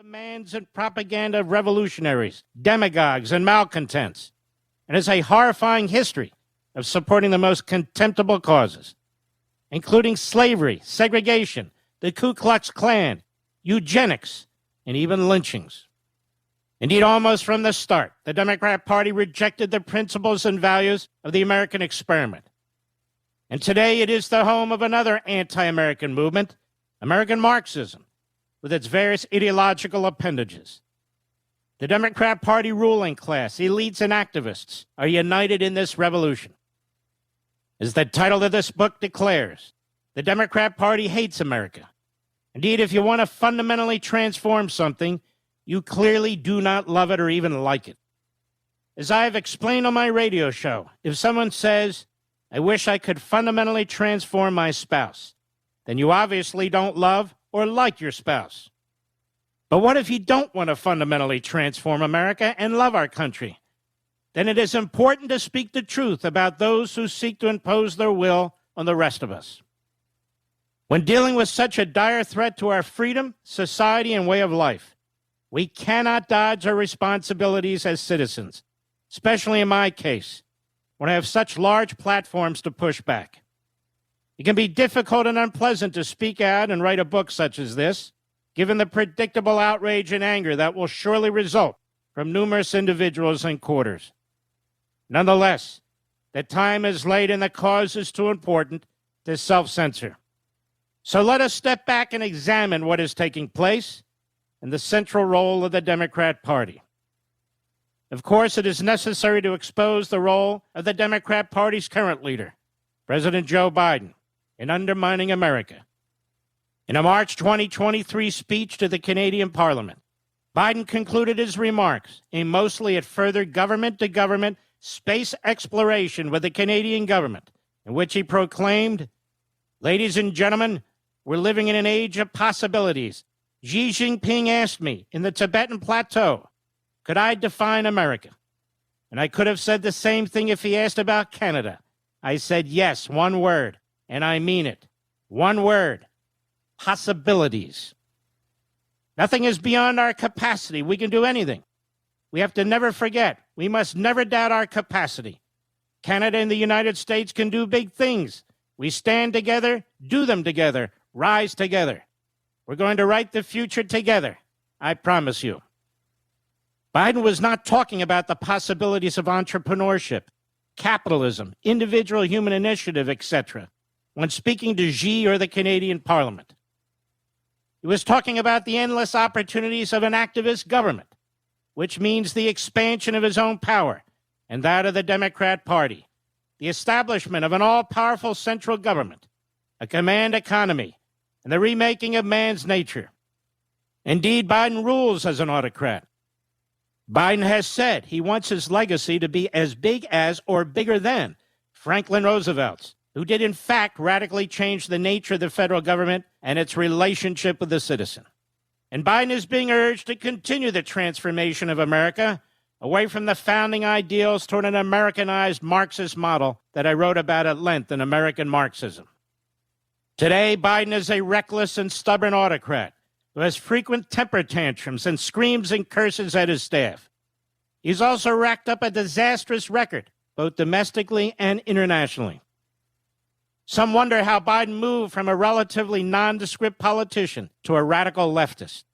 demands and propaganda of revolutionaries, demagogues, and malcontents, and has a horrifying history of supporting the most contemptible causes, including slavery, segregation, the Ku Klux Klan, eugenics, and even lynchings. Indeed, almost from the start, the Democrat Party rejected the principles and values of the American experiment. And today it is the home of another anti-American movement, American Marxism, with its various ideological appendages. The Democrat Party ruling class, elites, and activists are united in this revolution. As the title of this book declares, the Democrat Party hates America. Indeed, if you want to fundamentally transform something, you clearly do not love it or even like it. As I have explained on my radio show, if someone says, "I wish I could fundamentally transform my spouse," then you obviously don't love or like your spouse. But what if you don't want to fundamentally transform America and love our country? Then it is important to speak the truth about those who seek to impose their will on the rest of us. When dealing with such a dire threat to our freedom, society, and way of life, we cannot dodge our responsibilities as citizens, especially in my case, when I have such large platforms to push back. It can be difficult and unpleasant to speak out and write a book such as this, given the predictable outrage and anger that will surely result from numerous individuals and quarters. Nonetheless, the time is late and the cause is too important to self-censor. So let us step back and examine what is taking place and the central role of the Democrat Party. Of course, it is necessary to expose the role of the Democrat Party's current leader, President Joe Biden, in undermining America. In a March 2023 speech to the Canadian Parliament, Biden concluded his remarks aimed mostly at further government-to-government space exploration with the Canadian government, in which he proclaimed, "Ladies and gentlemen, we're living in an age of possibilities. Xi Jinping asked me in the Tibetan Plateau, could I define America? And I could have said the same thing if he asked about Canada. I said yes, one word, and I mean it. One word, possibilities. Nothing is beyond our capacity. We can do anything. We have to never forget. We must never doubt our capacity. Canada and the United States can do big things. We stand together, do them together, rise together. We're going to write the future together. I promise you." Biden was not talking about the possibilities of entrepreneurship, capitalism, individual human initiative, etc., when speaking to Xi or the Canadian Parliament. He was talking about the endless opportunities of an activist government, which means the expansion of his own power and that of the Democrat Party, the establishment of an all-powerful central government, a command economy, and the remaking of man's nature. Indeed, Biden rules as an autocrat. Biden has said he wants his legacy to be as big as or bigger than Franklin Roosevelt's, who did in fact radically change the nature of the federal government and its relationship with the citizen. And Biden is being urged to continue the transformation of America away from the founding ideals toward an Americanized Marxist model that I wrote about at length in American Marxism. Today, Biden is a reckless and stubborn autocrat who has frequent temper tantrums and screams and curses at his staff. He's also racked up a disastrous record, both domestically and internationally. Some wonder how Biden moved from a relatively nondescript politician to a radical leftist.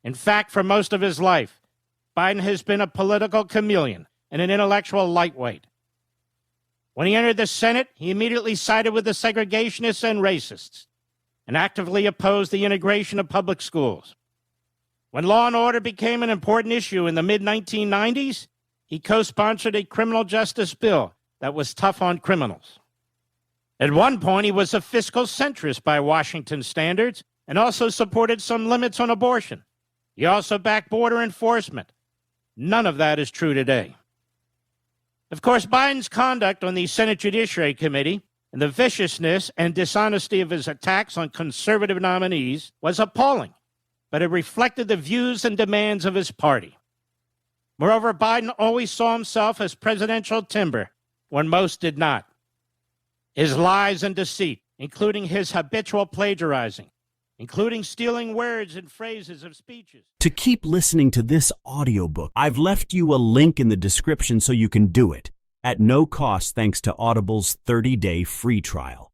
In fact, for most of his life, Biden has been a political chameleon and an intellectual lightweight. When he entered the Senate, he immediately sided with the segregationists and racists and actively opposed the integration of public schools. When law and order became an important issue in the mid-1990s, he co-sponsored a criminal justice bill that was tough on criminals. At one point, he was a fiscal centrist by Washington standards and also supported some limits on abortion. He also backed border enforcement. None of that is true today. Of course, Biden's conduct on the Senate Judiciary Committee and the viciousness and dishonesty of his attacks on conservative nominees was appalling, but it reflected the views and demands of his party. Moreover, Biden always saw himself as presidential timber when most did not. His lies and deceit, including his habitual plagiarizing, including stealing words and phrases of speeches. To keep listening to this audiobook, I've left you a link in the description so you can do it at no cost thanks to Audible's 30-day free trial.